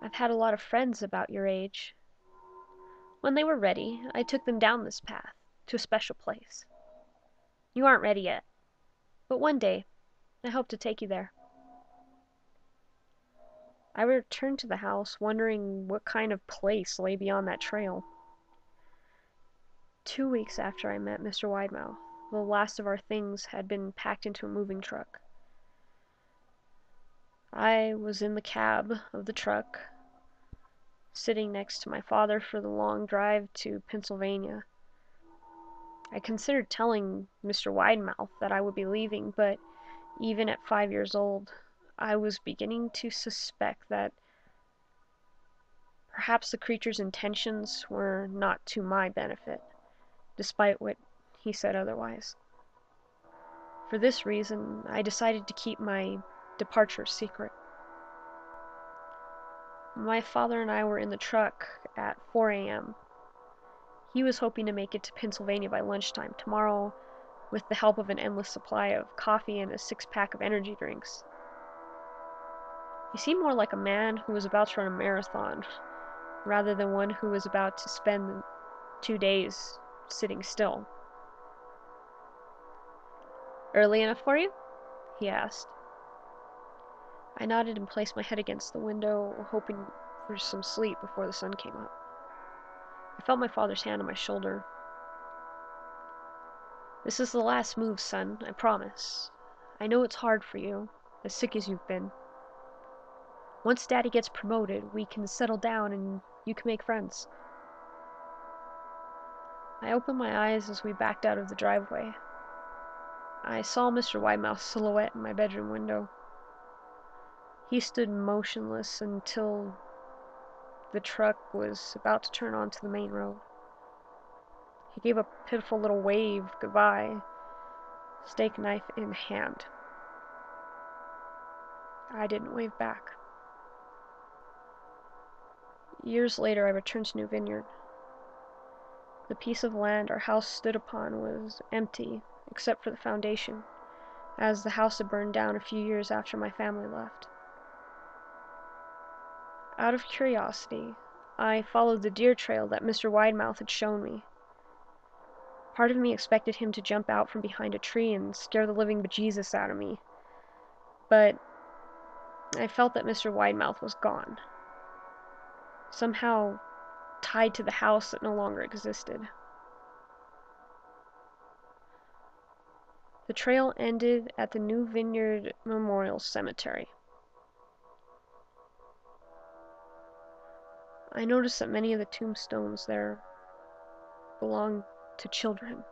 I've had a lot of friends about your age. When they were ready, I took them down this path, to a special place. You aren't ready yet, but one day I hope to take you there. I returned to the house, wondering what kind of place lay beyond that trail. 2 weeks after I met Mr. Widemouth, the last of our things had been packed into a moving truck. I was in the cab of the truck, sitting next to my father for the long drive to Pennsylvania. I considered telling Mr. Widemouth that I would be leaving, but even at 5 years old, I was beginning to suspect that perhaps the creature's intentions were not to my benefit, despite what he said otherwise. For this reason, I decided to keep my departure secret. My father and I were in the truck at 4 a.m. He was hoping to make it to Pennsylvania by lunchtime tomorrow with the help of an endless supply of coffee and a six-pack of energy drinks. He seemed more like a man who was about to run a marathon rather than one who was about to spend 2 days sitting still. Early enough for you? He asked. I nodded and placed my head against the window, hoping for some sleep before the sun came up. I felt my father's hand on my shoulder. This is the last move, son, I promise. I know it's hard for you, as sick as you've been. Once Daddy gets promoted, we can settle down and you can make friends. I opened my eyes as we backed out of the driveway. I saw Mr. Widemouth's silhouette in my bedroom window. He stood motionless until the truck was about to turn onto the main road. He gave a pitiful little wave goodbye, steak knife in hand. I didn't wave back. Years later, I returned to New Vineyard. The piece of land our house stood upon was empty, except for the foundation, as the house had burned down a few years after my family left. Out of curiosity, I followed the deer trail that Mr. Widemouth had shown me. Part of me expected him to jump out from behind a tree and scare the living bejesus out of me, but I felt that Mr. Widemouth was gone, somehow tied to the house that no longer existed. The trail ended at the New Vineyard Memorial Cemetery. I noticed that many of the tombstones there belonged to children.